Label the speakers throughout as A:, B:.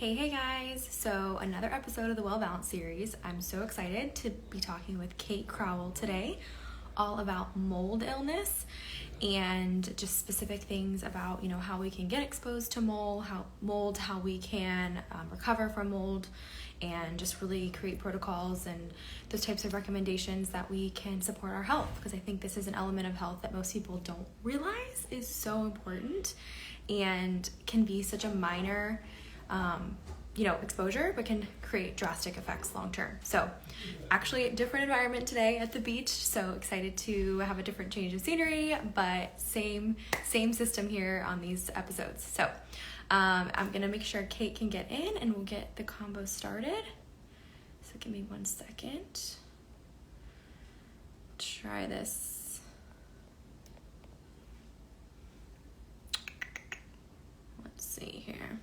A: Hey guys! So, another episode of the Well Balanced series. I'm so excited to be talking with Kate Crowell today, all about mold illness and just specific things about, how we can get exposed to how we can recover from mold, and just really create protocols and those types of recommendations that we can support our health, because I think this is an element of health that most people don't realize is so important and can be such a minor exposure, but can create drastic effects long term. So actually a different environment today at the beach. So excited to have a different change of scenery, but same system here on these episodes. So I'm going to make sure Kate can get in and we'll get the combo started. So give me 1 second. Try this. Let's see here.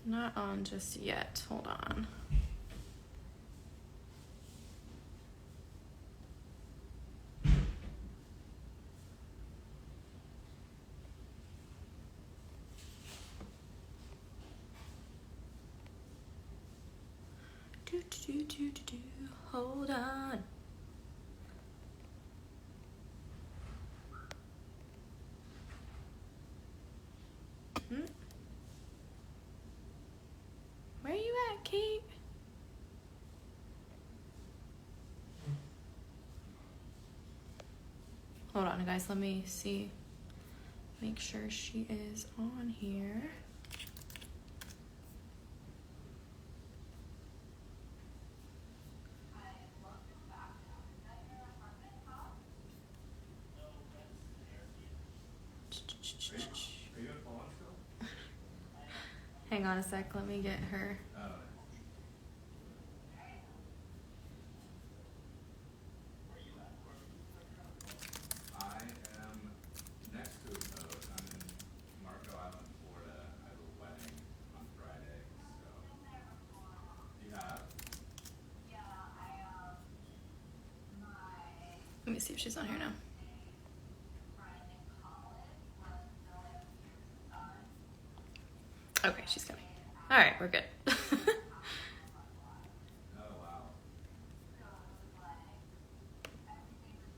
A: Not on just yet. Hold on. Hold on. Where are you at, Kate? Hold on, guys. Let me see. Make sure she is on here. Hang on a sec. Let me get her. Let me see if she's on here now. Okay, she's coming. All right, we're good.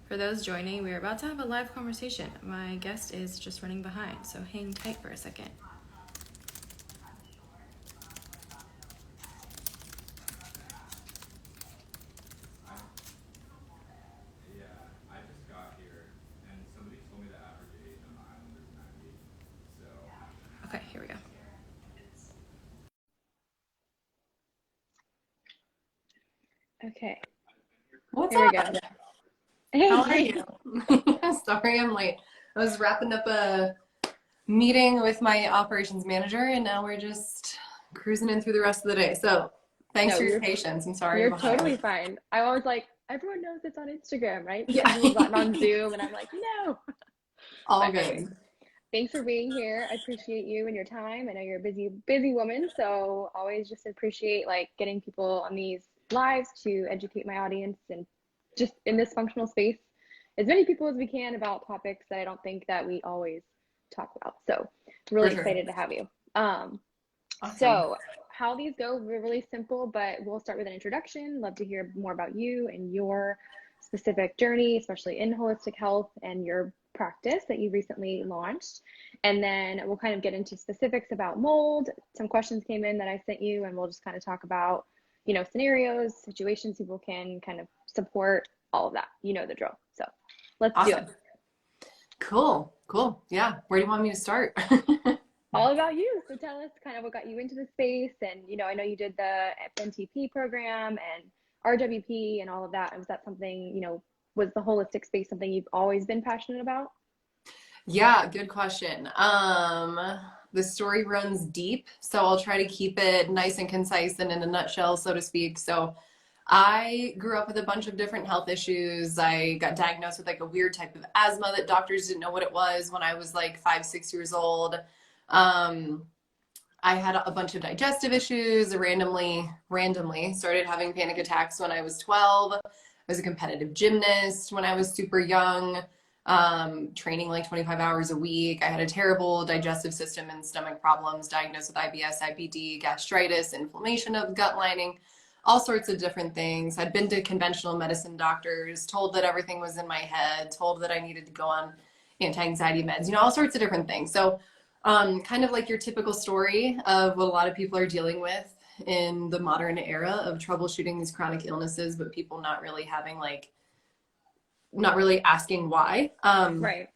A: For those joining, we're about to have a live conversation. My guest is just running behind, so hang tight for a second. Okay, here we go.
B: Okay.
C: What's
B: Here
C: up?
B: we go. Hey,
C: how are you? Sorry, I'm late. I was wrapping up a meeting with my operations manager, and now we're just cruising in through the rest of the day. So thanks for your patience. I'm sorry.
B: You're totally fine. I was like, everyone knows it's on Instagram, right?
C: Yeah.
B: We've gotten on Zoom, and I'm like, no.
C: All
B: But
C: good.
B: anyways, thanks for being here. I appreciate you and your time. I know you're a busy woman, so always just appreciate getting people on these lives to educate my audience and just in this functional space, as many people as we can about topics that I don't think that we always talk about. So really excited to have you.
C: Awesome.
B: So how these go, we're really simple, but we'll start with an introduction. Love to hear more about you and your specific journey, especially in holistic health and your practice that you recently launched. And then we'll kind of get into specifics about mold. Some questions came in that I sent you, and we'll just kind of talk about, scenarios, situations people can kind of support, all of that. You know the drill. So let's do it.
C: Cool. Yeah. Where do you want me to start?
B: All about you. So tell us kind of what got you into the space. And, I know you did the NTP program and RWP and all of that. Was that something, was the holistic space something you've always been passionate about?
C: Yeah, good question. The story runs deep, so I'll try to keep it nice and concise and in a nutshell, so to speak. So I grew up with a bunch of different health issues. I got diagnosed with a weird type of asthma that doctors didn't know what it was when I was 5, 6 years old. I had a bunch of digestive issues. I randomly started having panic attacks when I was 12. I was a competitive gymnast when I was super young, training like 25 hours a week. I had a terrible digestive system and stomach problems, diagnosed with IBS, IBD, gastritis, inflammation of the gut lining, all sorts of different things. I'd been to conventional medicine doctors, told that everything was in my head, told that I needed to go on anti-anxiety meds, you know, all sorts of different things. So kind of like your typical story of what a lot of people are dealing with in the modern era of troubleshooting these chronic illnesses, but people not really having not really asking why.
B: Right.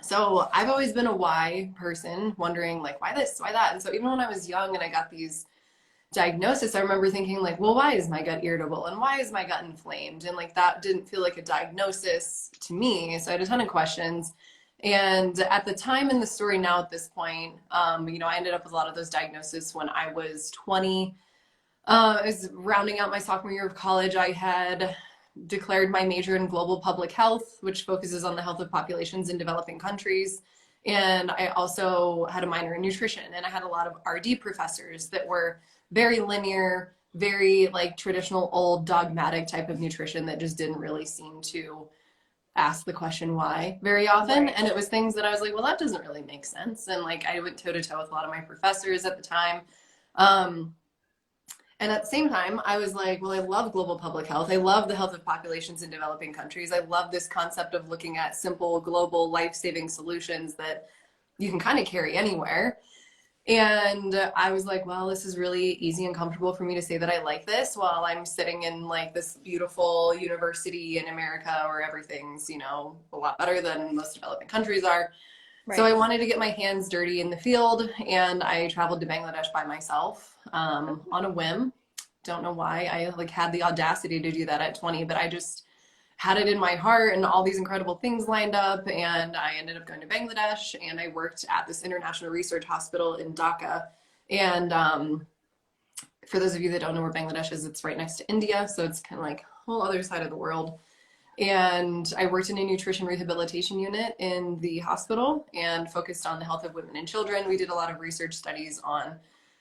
C: So I've always been a why person, wondering like, why this, why that? And so even when I was young and I got these diagnosis, I remember thinking like, well, why is my gut irritable? And why is my gut inflamed? And like, that didn't feel like a diagnosis to me. So I had a ton of questions. And at the time in the story now at this point, you know, I ended up with a lot of those diagnoses when I was 20. I was rounding out my sophomore year of college. I had declared my major in global public health, which focuses on the health of populations in developing countries. And I also had a minor in nutrition. And I had a lot of RD professors that were very linear, very like traditional old dogmatic type of nutrition that just didn't really seem to ask the question why very often.
B: Right.
C: And it was things that I was like, well, that doesn't really make sense. And like I went toe to toe with a lot of my professors at the time. And at the same time, I was like, well, I love global public health. I love the health of populations in developing countries. I love this concept of looking at simple global life-saving solutions that you can kind of carry anywhere. And I was like, well, this is really easy and comfortable for me to say that I like this while I'm sitting in like this beautiful university in America where everything's, you know, a lot better than most developing countries are.
B: Right.
C: So I wanted to get my hands dirty in the field, and I traveled to Bangladesh by myself on a whim. Don't know why I like had the audacity to do that at 20, but I just had it in my heart, and all these incredible things lined up, and I ended up going to Bangladesh, and I worked at this international research hospital in Dhaka. And for those of you that don't know where Bangladesh is, it's right next to India, so it's kind of like a whole other side of the world. And I worked in a nutrition rehabilitation unit in the hospital and focused on the health of women and children. We did a lot of research studies on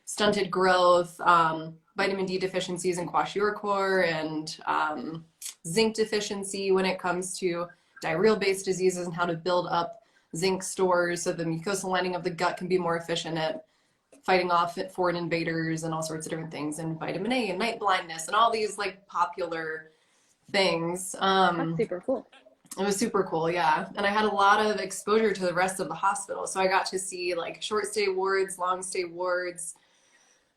C: stunted growth, vitamin D deficiencies in kwashiorkor, and zinc deficiency when it comes to diarrheal-based diseases, and how to build up zinc stores so the mucosal lining of the gut can be more efficient at fighting off foreign invaders and all sorts of different things, and vitamin A and night blindness and all these like popular things.
B: That's super cool.
C: It was super cool, yeah. And I had a lot of exposure to the rest of the hospital. So I got to see like short stay wards, long stay wards,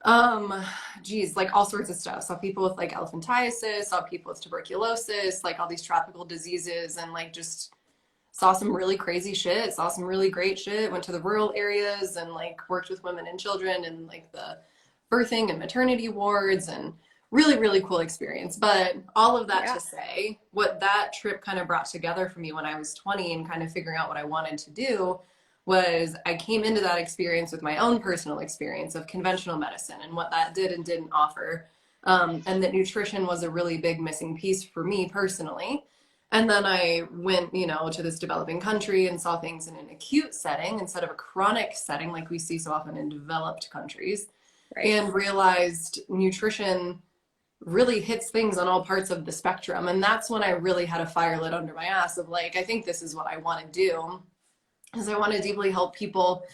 C: like all sorts of stuff. Saw people with like elephantiasis, saw people with tuberculosis, like all these tropical diseases, and like just saw some really crazy shit, saw some really great shit, went to the rural areas and like worked with women and children and like the birthing and maternity wards, and really, really cool experience. But all of that to say, what that trip kind of brought together for me when I was 20 and kind of figuring out what I wanted to do was I came into that experience with my own personal experience of conventional medicine and what that did and didn't offer. And that nutrition was a really big missing piece for me personally. And then I went, you know, to this developing country and saw things in an acute setting instead of a chronic setting like we see so often in developed countries. Right. And realized nutrition really hits things on all parts of the spectrum. And that's when I really had a fire lit under my ass of like, I think this is what I want to do, is I want to deeply help people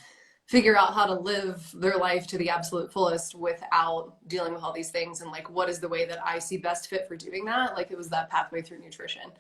C: figure out how to live their life to the absolute fullest without dealing with all these things. And like, what is the way that I see best fit for doing that? Like, it was that pathway through nutrition.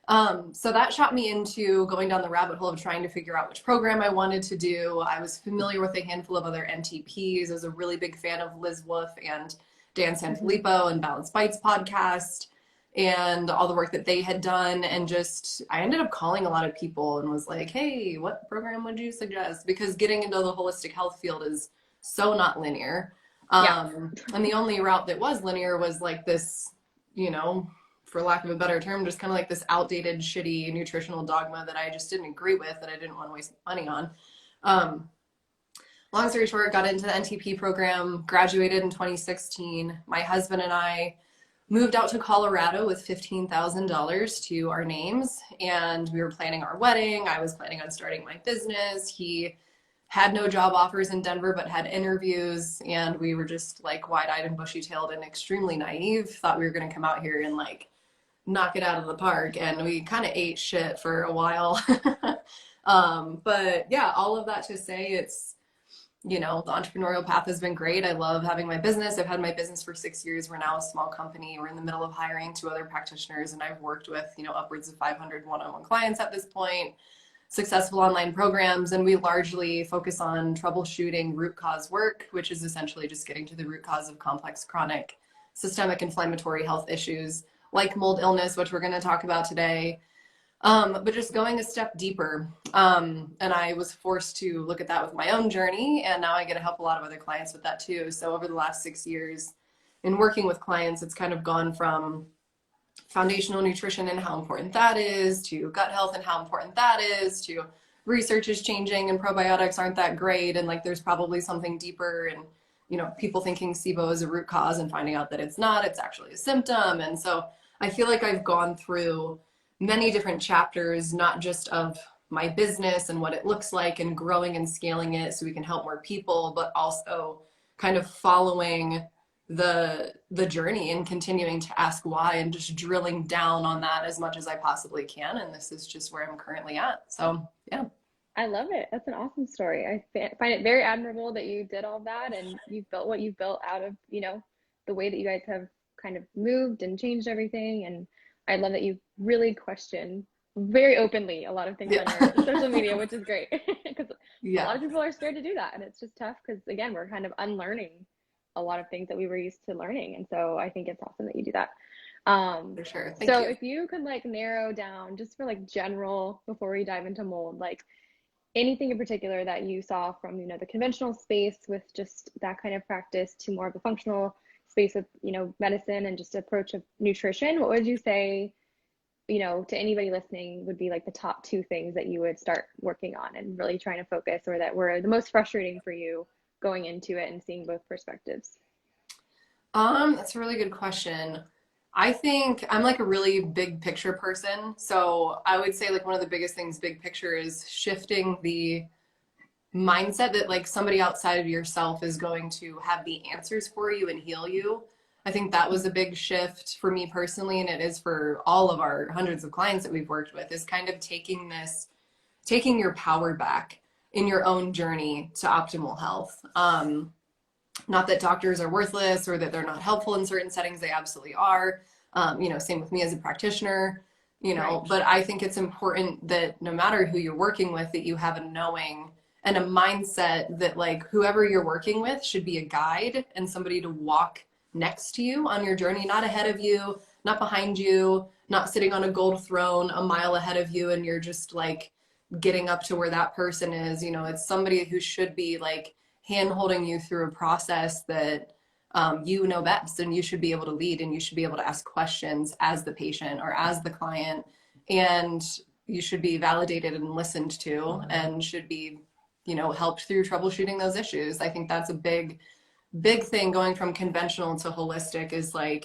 C: So that shot me into going down the rabbit hole of trying to figure out which program I wanted to do. I was familiar with a handful of other NTPs. I was a really big fan of Liz Wolf and Dan Sanfilippo and Balanced Bites podcast and all the work that they had done. And just, I ended up calling a lot of people and was like, hey, what program would you suggest? Because getting into the holistic health field is so not linear. And the only route that was linear was like this, you know, for lack of a better term, just kind of like this outdated, shitty nutritional dogma that I just didn't agree with, that I didn't want to waste money on. Long story short, got into the NTP program, graduated in 2016. My husband and I moved out to Colorado with $15,000 to our names, and we were planning our wedding. I was planning on starting my business. He had no job offers in Denver, but had interviews, and we were just like wide-eyed and bushy-tailed and extremely naive. Thought we were going to come out here and like knock it out of the park. And we kind of ate shit for a while. But yeah, all of that to say, it's, the entrepreneurial path has been great. I love having my business. I've had my business for 6 years. We're now a small company. We're in the middle of hiring 2 other practitioners, and I've worked with, upwards of 500 one-on-one clients at this point, successful online programs, and we largely focus on troubleshooting root cause work, which is essentially just getting to the root cause of complex chronic systemic inflammatory health issues like mold illness, which we're going to talk about today. But just going a step deeper. And I was forced to look at that with my own journey, and now I get to help a lot of other clients with that too. So over the last 6 years in working with clients, it's kind of gone from foundational nutrition and how important that is, to gut health and how important that is, to research is changing and probiotics aren't that great, and like there's probably something deeper, and people thinking SIBO is a root cause and finding out that it's not, it's actually a symptom. And so I feel like I've gone through many different chapters, not just of my business and what it looks like and growing and scaling it so we can help more people, but also kind of following the journey and continuing to ask why and just drilling down on that as much as I possibly can. And this is just where I'm currently at. So yeah.
B: I love it. That's an awesome story. I find it very admirable that you did all that and you've built what you've built out of, the way that you guys have kind of moved and changed everything. And I love that you really question very openly a lot of things on your social media, which is great because a lot of people are scared to do that. And it's just tough because, again, we're kind of unlearning a lot of things that we were used to learning. And so I think it's awesome that you do that.
C: For sure. Thank you.
B: If you could narrow down just for general, before we dive into mold, anything in particular that you saw from, the conventional space with just that kind of practice to more of the functional space with, medicine and just approach of nutrition, what would you say, to anybody listening would be the top 2 things that you would start working on and really trying to focus, or that were the most frustrating for you going into it and seeing both perspectives?
C: That's a really good question. I think I'm a really big picture person. So I would say one of the biggest things big picture is shifting the mindset that somebody outside of yourself is going to have the answers for you and heal you. I think that was a big shift for me personally, and it is for all of our hundreds of clients that we've worked with, is kind of taking your power back in your own journey to optimal health. Not that doctors are worthless or that they're not helpful in certain settings, they absolutely are. Same with me as a practitioner, right. But I think it's important that no matter who you're working with, that you have a knowing and a mindset that whoever you're working with should be a guide and somebody to walk next to you on your journey, not ahead of you, not behind you, not sitting on a gold throne a mile ahead of you and you're just getting up to where that person is. It's somebody who should be hand holding you through a process that you know best, and you should be able to lead, and you should be able to ask questions as the patient or as the client, and you should be validated and listened to, and should be helped through troubleshooting those issues. I think that's a big thing going from conventional to holistic, is not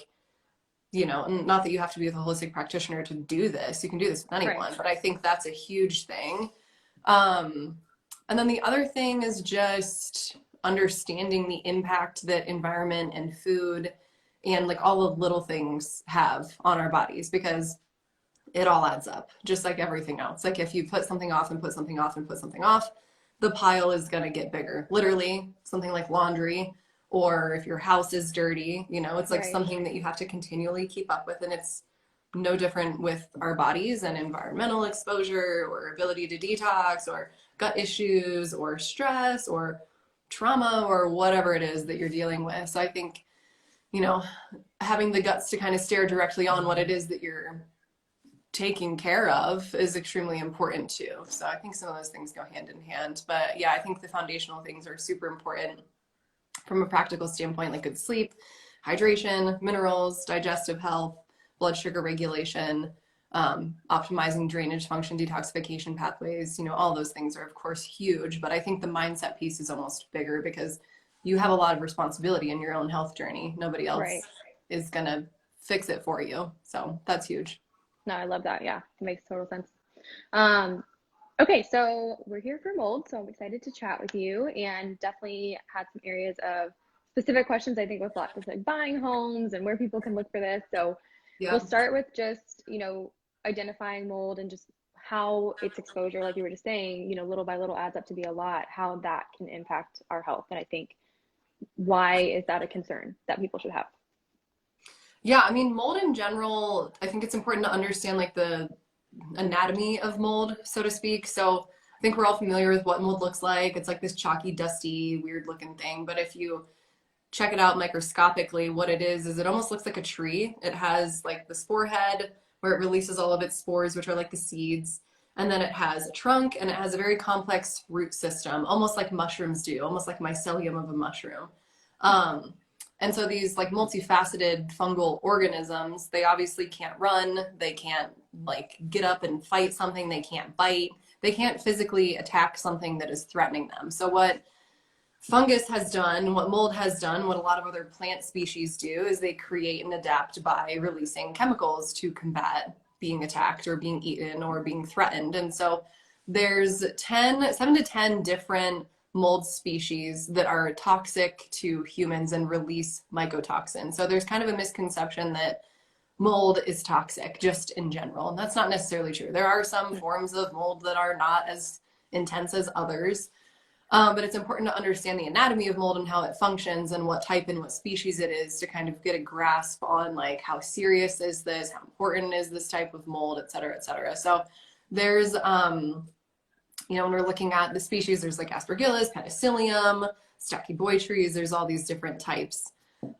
C: that you have to be with a holistic practitioner to do this, you can do this with anyone, right. But I think that's a huge thing. And then the other thing is just understanding the impact that environment and food and all the little things have on our bodies, because it all adds up, just like everything else. If you put something off and put something off and put something off, the pile is going to get bigger. Literally, something like laundry, or if your house is dirty, it's right. Something that you have to continually keep up with. And it's no different with our bodies and environmental exposure or ability to detox or gut issues or stress or trauma or whatever it is that you're dealing with. So I think, having the guts to kind of stare directly on what it is that you're taking care of is extremely important too. So I think some of those things go hand in hand. But yeah, I think the foundational things are super important from a practical standpoint, like good sleep, hydration, minerals, digestive health, blood sugar regulation, optimizing drainage function, detoxification pathways, all those things are of course huge, but I think the mindset piece is almost bigger, because you have a lot of responsibility in your own health journey. Nobody else right. is going to fix it for you. So that's huge.
B: No, I love that. Yeah, it makes total sense. Okay, so we're here for mold, so I'm excited to chat with you, and definitely had some areas of specific questions, I think, with lots of buying homes and where people can look for this. So we'll
C: Yeah.
B: start with just, identifying mold and just how its exposure, like you were just saying, little by little adds up to be a lot, how that can impact our health. And I think, why is that a concern that people should have?
C: Yeah, I mean, mold in general, I think it's important to understand like the anatomy of mold, so to speak. So I think we're all familiar with what mold looks like. It's like this chalky, dusty, weird looking thing. But if you check it out microscopically, what it is it almost looks like a tree. It has like the spore head where it releases all of its spores, which are like the seeds. And then it has a trunk and it has a very complex root system, almost like mushrooms do, almost like mycelium of a mushroom. Um, and so these like multifaceted fungal organisms, they obviously can't run, they can't like get up and fight something, they can't bite, they can't physically attack something that is threatening them. So what fungus has done, what mold has done, what a lot of other plant species do is they create and adapt by releasing chemicals to combat being attacked or being eaten or being threatened. And so there's 7 to 10 different mold species that are toxic to humans and release mycotoxins. So there's kind of a misconception that mold is toxic just in general. And that's not necessarily true. There are some forms of mold that are not as intense as others. But it's important to understand the anatomy of mold and how it functions and what type and what species it is to kind of get a grasp on like how serious is this, how important is this type of mold, et cetera, et cetera. So there's, when we're looking at the species, there's like Aspergillus, Penicillium, Stachyboitries, there's all these different types.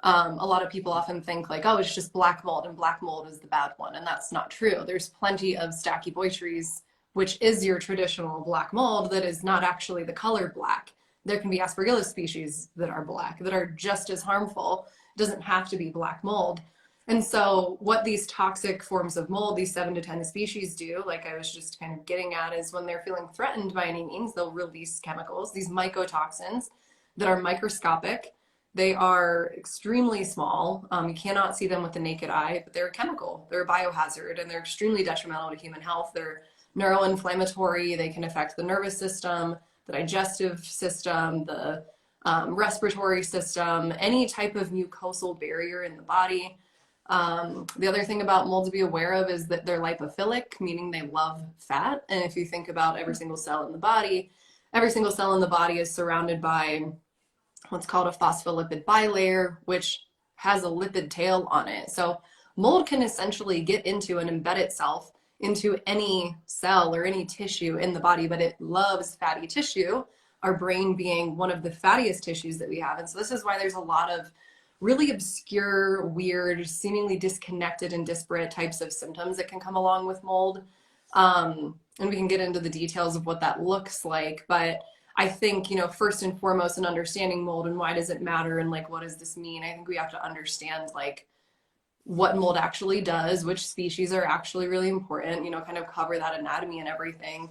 C: A lot of people often think like, oh, it's just black mold and black mold is the bad one. And that's not true. There's plenty of Stachyboitries, which is your traditional black mold that is not actually the color black. There can be Aspergillus species that are black, that are just as harmful. It doesn't have to be black mold. And so what these toxic forms of mold, these 7 to 10 species do, like I was just kind of getting at, is when they're feeling threatened by any means, they'll release chemicals, these mycotoxins that are microscopic. They are extremely small. You cannot see them with the naked eye, but they're a chemical. They're a biohazard, and they're extremely detrimental to human health. They're neuroinflammatory. They can affect the nervous system, the digestive system, the respiratory system, any type of mucosal barrier in the body. The other thing about mold to be aware of is that they're lipophilic, meaning they love fat. And if you think about every single cell in the body, every single cell in the body is surrounded by what's called a phospholipid bilayer, which has a lipid tail on it. So mold can essentially get into and embed itself into any cell or any tissue in the body, but it loves fatty tissue, our brain being one of the fattiest tissues that we have. And so this is why there's a lot of really obscure, weird, seemingly disconnected and disparate types of symptoms that can come along with mold. And we can get into the details of what that looks like. But I think, first and foremost in understanding mold and why does it matter and like, what does this mean? I think we have to understand like what mold actually does, which species are actually really important, kind of cover that anatomy and everything.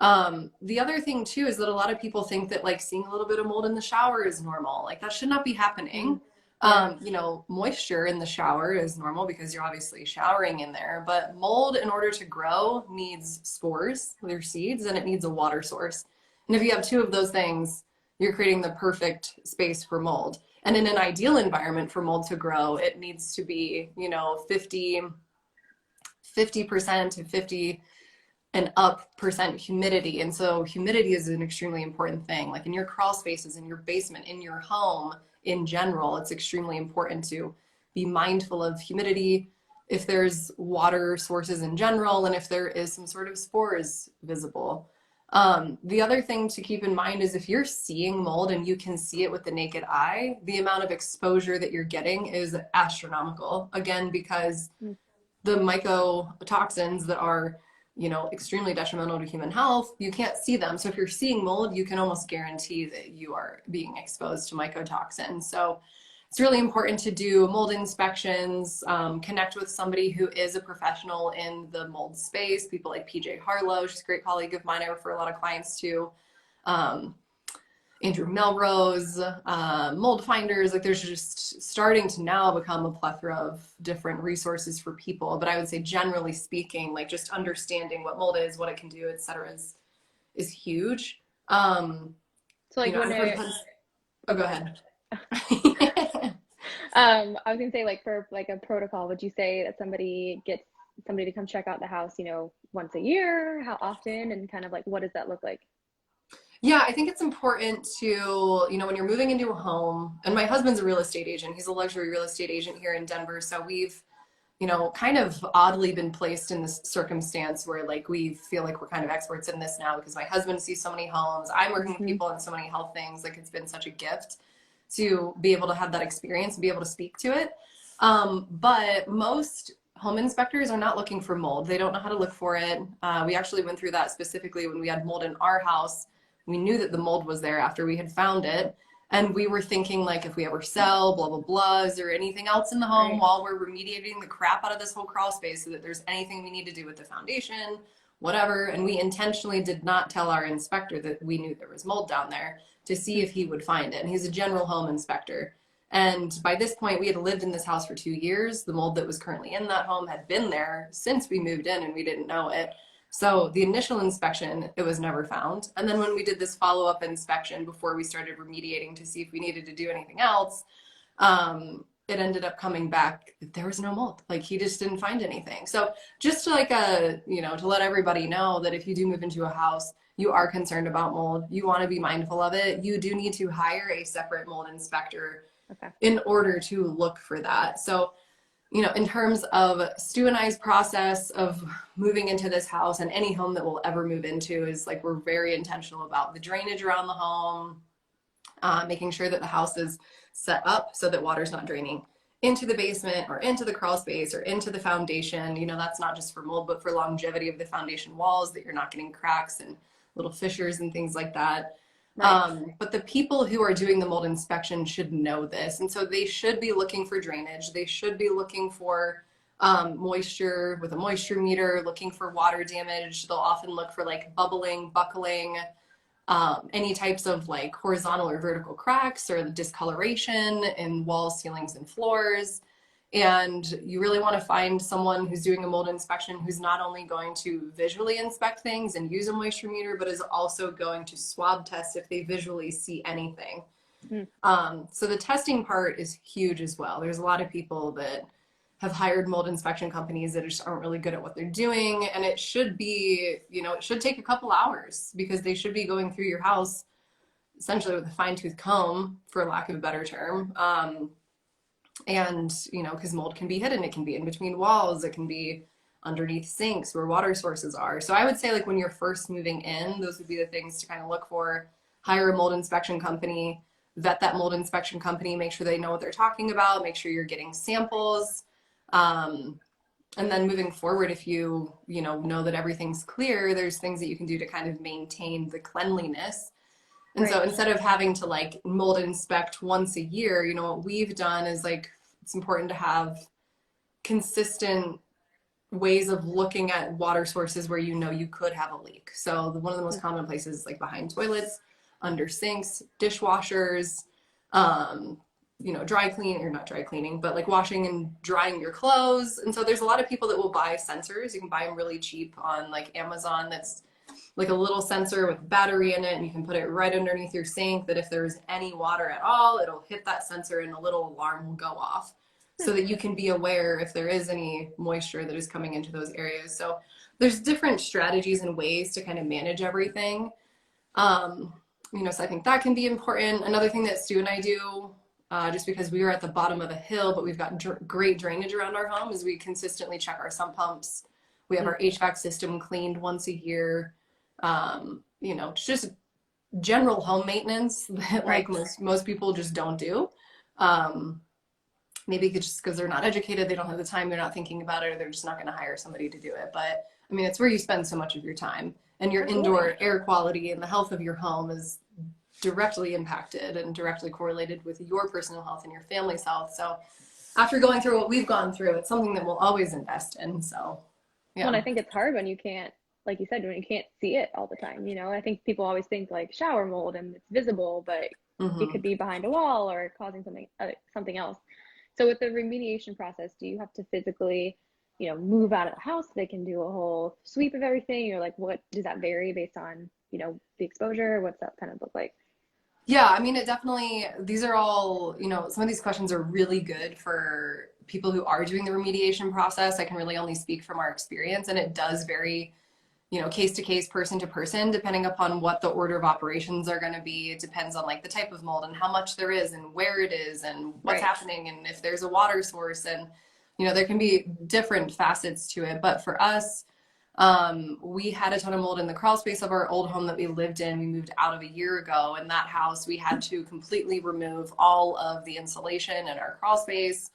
C: The other thing too is that a lot of people think that like seeing a little bit of mold in the shower is normal. Like that should not be happening. Moisture in the shower is normal because you're obviously showering in there, but mold in order to grow needs spores, their seeds, and it needs a water source. And if you have 2 of those things, you're creating the perfect space for mold. And in an ideal environment for mold to grow, it needs to be, 50% to 50 and up percent humidity. And so humidity is an extremely important thing. Like in your crawl spaces, in your basement, in your home in general, it's extremely important to be mindful of humidity, if there's water sources in general, and if there is some sort of spores visible. The other thing to keep in mind is if you're seeing mold and you can see it with the naked eye, the amount of exposure that you're getting is astronomical. Again, because the mycotoxins that are, extremely detrimental to human health, you can't see them. So if you're seeing mold, you can almost guarantee that you are being exposed to mycotoxins. So it's really important to do mold inspections, connect with somebody who is a professional in the mold space, people like PJ Harlow, she's a great colleague of mine, I refer a lot of clients to, Andrew Melrose, Mold Finders, like there's just starting to now become a plethora of different resources for people. But I would say generally speaking, like just understanding what mold is, what it can do, et cetera, is huge.
B: So like
C: oh, go ahead.
B: I was gonna say, like, for like a protocol, would you say that somebody gets somebody to come check out the house, once a year? How often? And kind of like, what does that look like?
C: Yeah, I think it's important to, when you're moving into a home, and my husband's a real estate agent. He's a luxury real estate agent here in Denver. So we've, kind of oddly been placed in this circumstance where like we feel like we're kind of experts in this now because my husband sees so many homes. I'm working with
B: Hmm.
C: people on so many health things. Like it's been such a gift to be able to have that experience and be able to speak to it. But most home inspectors are not looking for mold. They don't know how to look for it. We actually went through that specifically when we had mold in our house. We knew that the mold was there after we had found it. And we were thinking, like, if we ever sell, blah, blah, blah, is there anything else in the home
B: Right.
C: while we're remediating the crap out of this whole crawl space so that there's anything we need to do with the foundation, whatever. And we intentionally did not tell our inspector that we knew there was mold down there to see if he would find it. And he's a general home inspector. And by this point, we had lived in this house for 2 years. The mold that was currently in that home had been there since we moved in and we didn't know it. So the initial inspection, it was never found. And then when we did this follow-up inspection before we started remediating to see if we needed to do anything else, it ended up coming back that there was no mold. Like he just didn't find anything. So just to to let everybody know that if you do move into a house, you are concerned about mold, you want to be mindful of it, you do need to hire a separate mold inspector
B: Okay.
C: in order to look for that. So in terms of Stu and I's process of moving into this house and any home that we'll ever move into is like we're very intentional about the drainage around the home, making sure that the house is set up so that water's not draining into the basement or into the crawl space or into the foundation. That's not just for mold, but for longevity of the foundation walls, that you're not getting cracks and little fissures and things like that.
B: Right.
C: But the people who are doing the mold inspection should know this. And so they should be looking for drainage. They should be looking for moisture with a moisture meter, looking for water damage. They'll often look for like bubbling, buckling, any types of like horizontal or vertical cracks or discoloration in walls, ceilings, and floors. And you really want to find someone who's doing a mold inspection who's not only going to visually inspect things and use a moisture meter, but is also going to swab test if they visually see anything.
B: Mm.
C: So the testing part is huge as well. There's a lot of people that have hired mold inspection companies that just aren't really good at what they're doing. And it should be, it should take a couple hours because they should be going through your house essentially with a fine-tooth comb, for lack of a better term. And, because mold can be hidden, it can be in between walls, it can be underneath sinks where water sources are. So I would say like when you're first moving in, those would be the things to kind of look for. Hire a mold inspection company, vet that mold inspection company, make sure they know what they're talking about, make sure you're getting samples. And then moving forward, if know that everything's clear, there's things that you can do to kind of maintain the cleanliness. And so
B: Right.
C: instead of having to like mold inspect once a year, what we've done is like it's important to have consistent ways of looking at water sources where you could have a leak. So one of the most common places is like behind toilets, under sinks, dishwashers, dry clean or not dry cleaning, but like washing and drying your clothes. And so there's a lot of people that will buy sensors. You can buy them really cheap on like Amazon. That's like a little sensor with battery in it, and you can put it right underneath your sink that if there's any water at all, it'll hit that sensor and a little alarm will go off so that you can be aware if there is any moisture that is coming into those areas. So there's different strategies and ways to kind of manage everything. So I think that can be important. Another thing that Stu and I do, just because we are at the bottom of a hill, but we've got great drainage around our home, is we consistently check our sump pumps. We have our HVAC system cleaned once a year. It's just general home maintenance that like most people just don't do. Maybe just because they're not educated, they don't have the time, they're not thinking about it, or they're just not going to hire somebody to do it. But I mean, it's where you spend so much of your time, and your indoor air quality and the health of your home is directly impacted and directly correlated with your personal health and your family's health. So after going through what we've gone through, it's something that we'll always invest in. So yeah.
B: Well, and I think it's hard when you can't, like you said, when you can't see it all the time. I think people always think like shower mold and it's visible, but it could be behind a wall or causing something else. So with the remediation process, do you have to physically, move out of the house so they can do a whole sweep of everything? Or like, what does that vary based on, the exposure? What's that kind of look like?
C: Yeah, I mean, it definitely, these are all, some of these questions are really good for people who are doing the remediation process. I can really only speak from our experience, and it does vary, case to case, person to person, depending upon what the order of operations are going to be. It depends on like the type of mold and how much there is and where it is and what's
B: Right.
C: happening and if there's a water source. And, there can be different facets to it. But for us, we had a ton of mold in the crawl space of our old home that we lived in. We moved out of a year ago. In that house, we had to completely remove all of the insulation in our crawl space.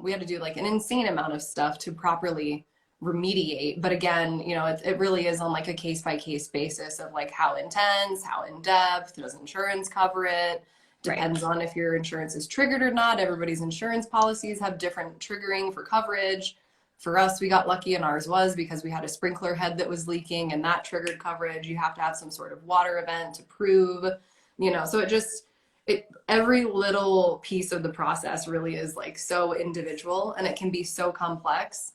C: We had to do like an insane amount of stuff to properly remediate. But again, it really is on like a case by case basis of like how intense, how in depth, does insurance cover it?
B: Right.
C: Depends on if your insurance is triggered or not. Everybody's insurance policies have different triggering for coverage. For us, we got lucky and ours was because we had a sprinkler head that was leaking and that triggered coverage. You have to have some sort of water event to prove, so every little piece of the process really is like so individual and it can be so complex.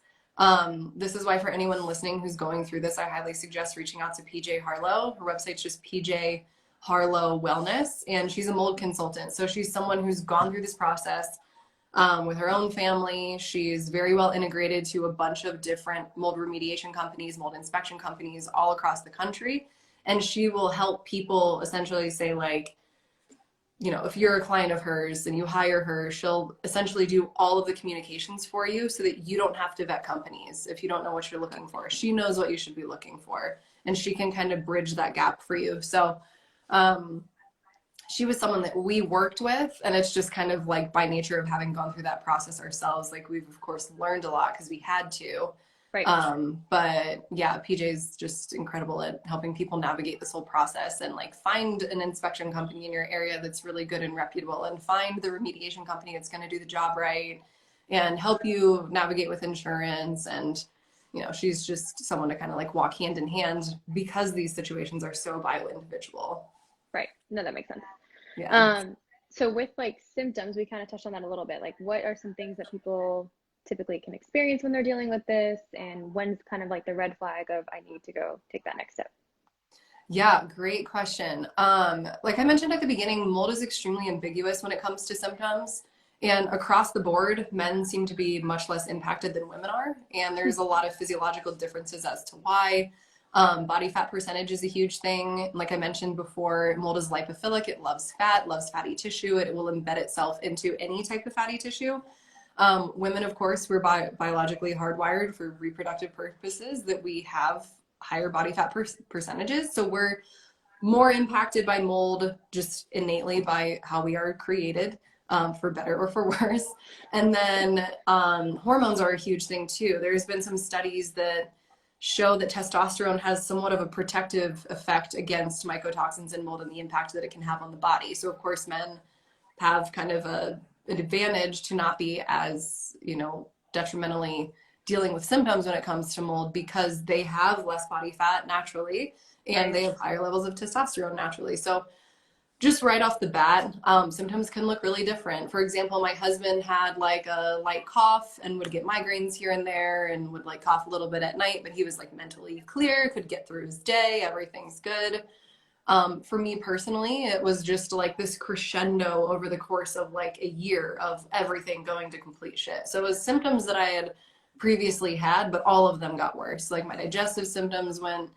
C: This is why for anyone listening who's going through this, I highly suggest reaching out to PJ Harlow. Her website's just PJ Harlow Wellness, and she's a mold consultant. So she's someone who's gone through this process with her own family. She's very well integrated to a bunch of different mold remediation companies, mold inspection companies all across the country. And she will help people essentially say like, if you're a client of hers and you hire her, she'll essentially do all of the communications for you so that you don't have to vet companies if you don't know what you're looking for. She knows what you should be looking for, and she can kind of bridge that gap for you. So she was someone that we worked with, and it's just kind of like by nature of having gone through that process ourselves, like we've of course learned a lot because we had to.
B: Right.
C: But yeah, PJ's just incredible at helping people navigate this whole process and like find an inspection company in your area that's really good and reputable, and find the remediation company that's going to do the job right and help you navigate with insurance. And she's just someone to kind of like walk hand in hand because these situations are so bio individual.
B: Right. No, that makes sense.
C: Yeah.
B: So with like symptoms, we kind of touched on that a little bit. Like, what are some things that people typically can experience when they're dealing with this, and when's kind of like the red flag of I need to go take that next step?
C: Yeah, great question. Like I mentioned at the beginning, mold is extremely ambiguous when it comes to symptoms. And across the board, men seem to be much less impacted than women are. And there's a lot of physiological differences as to why. Body fat percentage is a huge thing. Like I mentioned before, mold is lipophilic. It loves fat, loves fatty tissue. It will embed itself into any type of fatty tissue. Women, of course, we're biologically hardwired for reproductive purposes that we have higher body fat percentages. So we're more impacted by mold just innately by how we are created, for better or for worse. And then hormones are a huge thing too. There's been some studies that show that testosterone has somewhat of a protective effect against mycotoxins and mold and the impact that it can have on the body. So of course men have kind of an advantage to not be as, detrimentally dealing with symptoms when it comes to mold because they have less body fat naturally and they have higher levels of testosterone naturally. So just right off the bat, symptoms can look really different. For example, my husband had like a light cough and would get migraines here and there and would like cough a little bit at night, but he was like mentally clear, could get through his day, everything's good. For me personally, it was just like this crescendo over the course of like a year of everything going to complete shit. So it was symptoms that I had previously had, but all of them got worse. Like my digestive symptoms went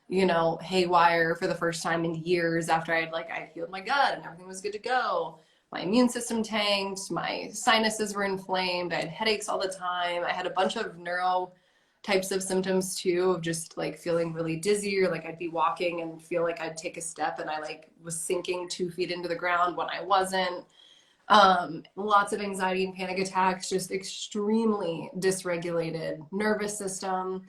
C: haywire for the first time in years after I healed my gut and everything was good to go. My immune system tanked, my sinuses were inflamed, I had headaches all the time. I had a bunch of neuro types of symptoms too, of just like feeling really dizzy, or like I'd be walking and feel like I'd take a step and I like was sinking 2 feet into the ground when I wasn't. Lots of anxiety and panic attacks, just extremely dysregulated nervous system.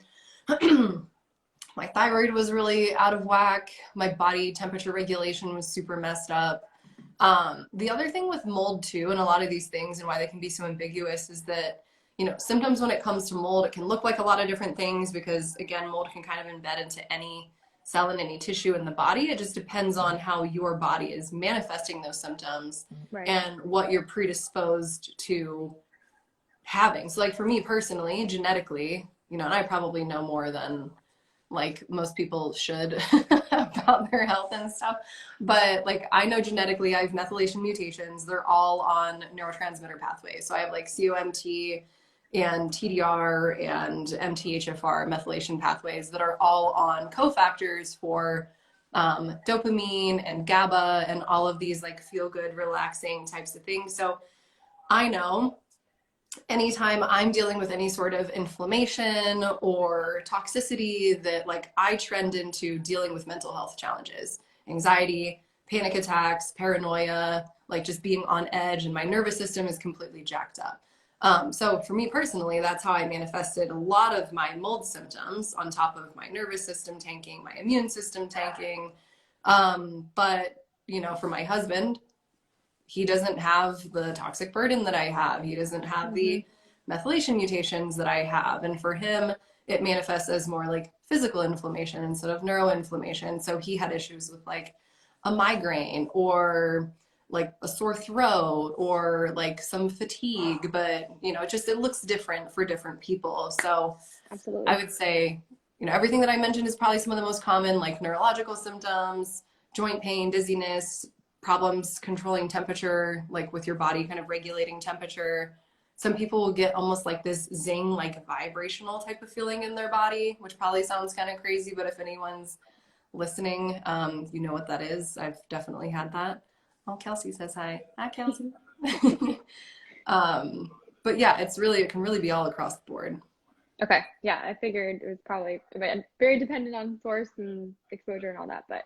C: My thyroid was really out of whack. My body temperature regulation was super messed up. The other thing with mold too, and a lot of these things and why they can be so ambiguous is that, symptoms when it comes to mold, it can look like a lot of different things because again, mold can kind of embed into any cell and any tissue in the body. It just depends on how your body is manifesting those symptoms and what you're predisposed to having. So like for me personally, genetically, and I probably know more than like most people should about their health and stuff. But like I know genetically I have methylation mutations. They're all on neurotransmitter pathways. So I have like COMT and TDR and MTHFR methylation pathways that are all on cofactors for dopamine and GABA and all of these like feel good, relaxing types of things. So I know anytime I'm dealing with any sort of inflammation or toxicity that like I trend into dealing with mental health challenges, anxiety, panic attacks, paranoia, like just being on edge, and my nervous system is completely jacked up. So for me personally, that's how I manifested a lot of my mold symptoms on top of my nervous system tanking, my immune system tanking. But you know, for my husband, he doesn't have the toxic burden that I have. He doesn't have the methylation mutations that I have. And for him, it manifests as more like physical inflammation instead of neuroinflammation. So he had issues with like a migraine or like a sore throat or like some fatigue, but you know, it looks different for different people. So
B: Absolutely.
C: I would say, you know, everything that I mentioned is probably some of the most common, like neurological symptoms, joint pain, dizziness, problems controlling temperature, like with your body kind of regulating temperature. Some people will get almost like this zing, like vibrational type of feeling in their body, which probably sounds kind of crazy, but if anyone's listening, you know what that is. I've definitely had that. Oh, Kelsey says hi. Hi, Kelsey. But yeah, it can really be all across the board.
B: Okay. Yeah, I figured it was probably very dependent on source and exposure and all that, but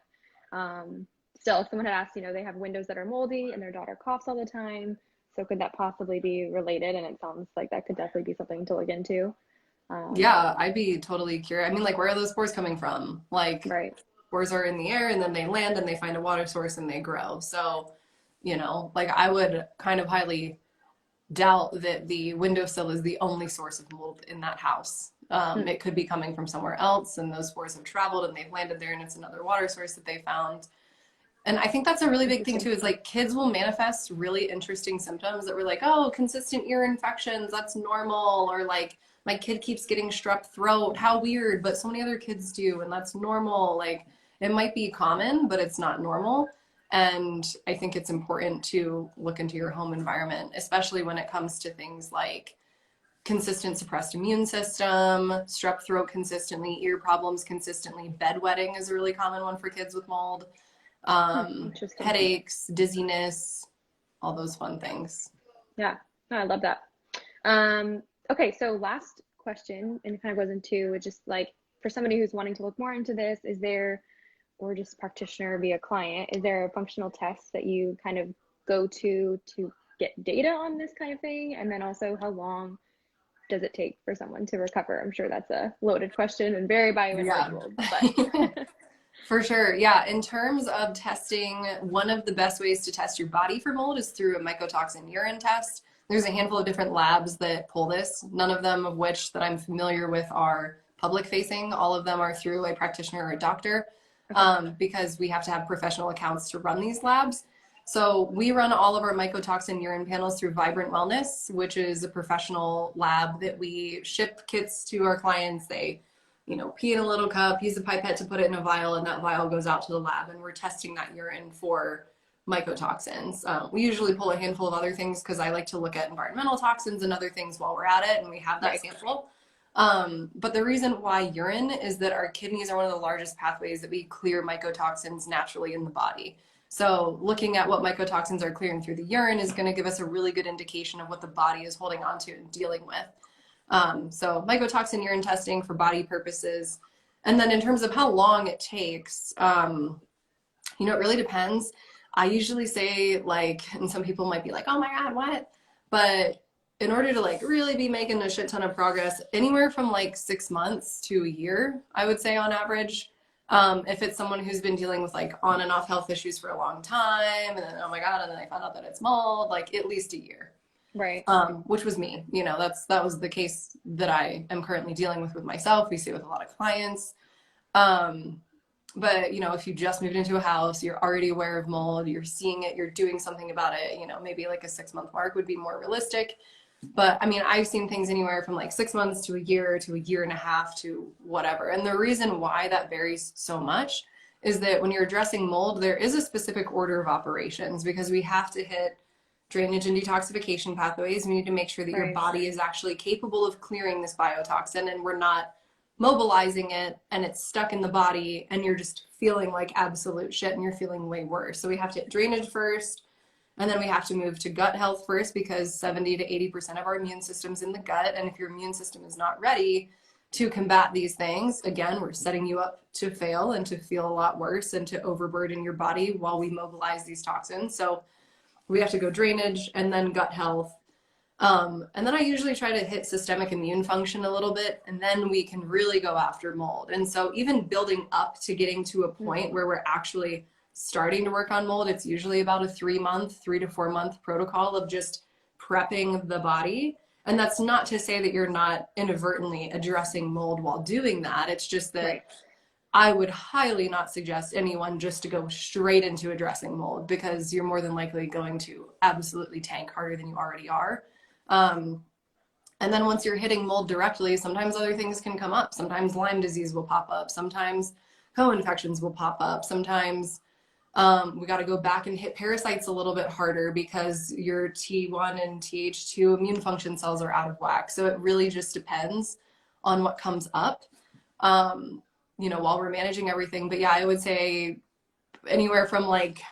B: still, if someone had asked, you know, they have windows that are moldy and their daughter coughs all the time, so could that possibly be related? And it sounds like that could definitely be something to look into.
C: Yeah, I'd be totally curious. I mean, like, where are those spores coming from? Like,
B: Right.
C: spores are in the air and then they land and they find a water source and they grow. So, you know, like I would kind of highly doubt that the windowsill is the only source of mold in that house. It could be coming from somewhere else, and those spores have traveled and they've landed there, and it's another water source that they found. And I think that's a really big thing too, is like kids will manifest really interesting symptoms that we're like, oh, consistent ear infections, that's normal. Or like, my kid keeps getting strep throat, how weird, but so many other kids do, and that's normal. Like, it might be common, but it's not normal. And I think it's important to look into your home environment, especially when it comes to things like consistent suppressed immune system, strep throat consistently, ear problems consistently. Bedwetting is a really common one for kids with mold.
B: Interesting.
C: Headaches, dizziness, all those fun things.
B: Yeah, no, I love that. Okay, so last question, and it kind of goes into just like for somebody who's wanting to look more into this, is there, or just practitioner via client, is there a functional test that you kind of go to get data on this kind of thing? And then also, how long does it take for someone to recover? I'm sure that's a loaded question and very by individual, but
C: For sure. Yeah. In terms of testing, one of the best ways to test your body for mold is through a mycotoxin urine test. There's a handful of different labs that pull this, none of them of which that I'm familiar with are public facing. All of them are through a practitioner or a doctor, because we have to have professional accounts to run these labs. So we run all of our mycotoxin urine panels through Vibrant Wellness, which is a professional lab that we ship kits to our clients. They, you know, pee in a little cup, use a pipette to put it in a vial, and that vial goes out to the lab, and we're testing that urine for mycotoxins. We usually pull a handful of other things because I like to look at environmental toxins and other things while we're at it, and we have that sample. But the reason why urine is that our kidneys are one of the largest pathways that we clear mycotoxins naturally in the body. So looking at what mycotoxins are clearing through the urine is going to give us a really good indication of what the body is holding on to and dealing with. So mycotoxin urine testing for body purposes. And then in terms of how long it takes, you know, it really depends. I usually say like, and some people might be like, oh my God, what? But in order to like really be making a shit ton of progress, anywhere from like 6 months to a year, I would say on average. If it's someone who's been dealing with like on and off health issues for a long time, and then, oh my God, and then I found out that it's mold, like at least a year.
B: Right.
C: Which was me, you know, that was the case that I am currently dealing with myself. We see it with a lot of clients. But you know, if you just moved into a house, you're already aware of mold, you're seeing it, you're doing something about it, you know, maybe like a 6 month mark would be more realistic. But I mean, I've seen things anywhere from like 6 months to a year and a half to whatever. And the reason why that varies so much is that when you're addressing mold, there is a specific order of operations because we have to hit drainage and detoxification pathways. We need to make sure that your
B: Right.
C: body is actually capable of clearing this biotoxin and we're not mobilizing it and it's stuck in the body and you're just feeling like absolute shit and you're feeling way worse. So we have to hit drainage first, and then we have to move to gut health first because 70 to 80% of our immune system's in the gut. And if your immune system is not ready to combat these things, again, we're setting you up to fail and to feel a lot worse and to overburden your body while we mobilize these toxins. So we have to go drainage and then gut health. And then I usually try to hit systemic immune function a little bit, and then we can really go after mold. And so even building up to getting to a point where we're actually starting to work on mold, it's usually about a 3 to 4 month protocol of just prepping the body. And that's not to say that you're not inadvertently addressing mold while doing that. It's just that
B: Right.
C: I would highly not suggest anyone just to go straight into addressing mold because you're more than likely going to absolutely tank harder than you already are. And then once you're hitting mold directly, sometimes other things can come up. Sometimes Lyme disease will pop up. Sometimes co-infections will pop up. Sometimes we got to go back and hit parasites a little bit harder because your T1 and Th2 immune function cells are out of whack. So it really just depends on what comes up, while we're managing everything. But yeah, I would say anywhere from like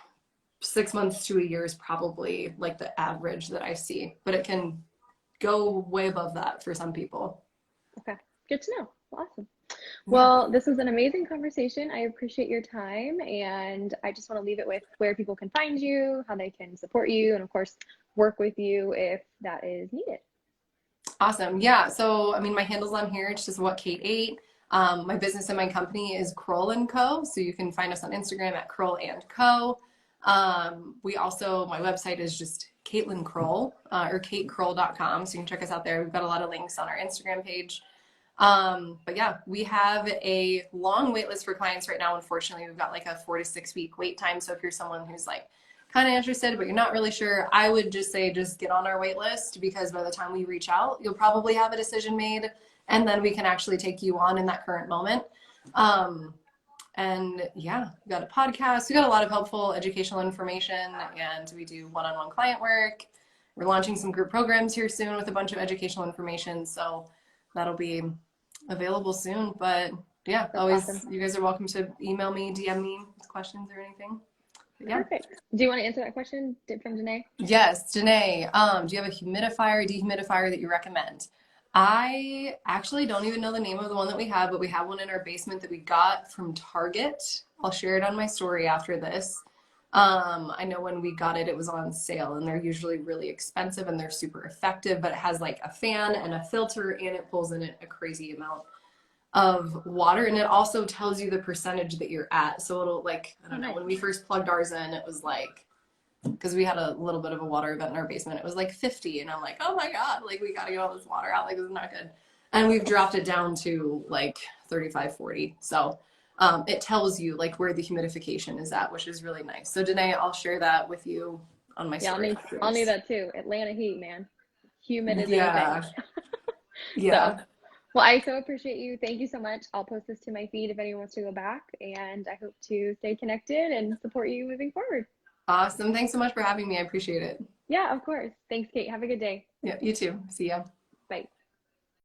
C: 6 months to a year is probably like the average that I see, but it can go way above that for some people.
B: Okay. Good to know. Awesome. Well, this was an amazing conversation. I appreciate your time, and I just want to leave it with where people can find you, how they can support you, and of course, work with you if that is needed.
C: Awesome. Yeah. So, I mean, my handle's on here. It's just what Kate ate. My business and my company is Kroll & Co. So you can find us on Instagram at Kroll & Co. We also, my website is just Caitlin Kroll, or KateKroll.com. So you can check us out there. We've got a lot of links on our Instagram page. But yeah, we have a long wait list for clients right now. Unfortunately, we've got like a 4 to 6 week wait time. So if you're someone who's like kind of interested, but you're not really sure, I would just say, just get on our wait list because by the time we reach out, you'll probably have a decision made and then we can actually take you on in that current moment. And yeah, we got a podcast. We got a lot of helpful educational information and we do one-on-one client work. We're launching some group programs here soon with a bunch of educational information. So that'll be available soon. But yeah,
B: That's
C: always,
B: awesome.
C: you guys are welcome to email me, DM me with questions or anything. But yeah.
B: Perfect. Do you want to answer that question from Janae?
C: Yes, Janae, do you have a humidifier, dehumidifier that you recommend? I actually don't even know the name of the one that we have, but we have one in our basement that we got from Target. I'll share it on my story after this. I know when we got it, it was on sale and they're usually really expensive and they're super effective, but it has like a fan and a filter and it pulls in it a crazy amount of water. And it also tells you the percentage that you're at. So it'll like, I don't know, when we first plugged ours in, it was like, because we had a little bit of a water event in our basement, it was like 50. And I'm like, oh my God, like we got to get all this water out. Like this is not good. And we've dropped it down to like 35, 40. So it tells you like where the humidification is at, which is really nice. So Danae, I'll share that with you on my story.
B: I'll need that too. Atlanta heat, man. Humid is
C: Yeah.
B: anything.
C: Yeah.
B: So, well, I so appreciate you. Thank you so much. I'll post this to my feed if anyone wants to go back, and I hope to stay connected and support you moving forward.
C: Awesome. Thanks so much for having me. I appreciate it.
B: Yeah, of course. Thanks, Kate. Have a good day.
C: Yeah, you too. See ya.
B: Bye.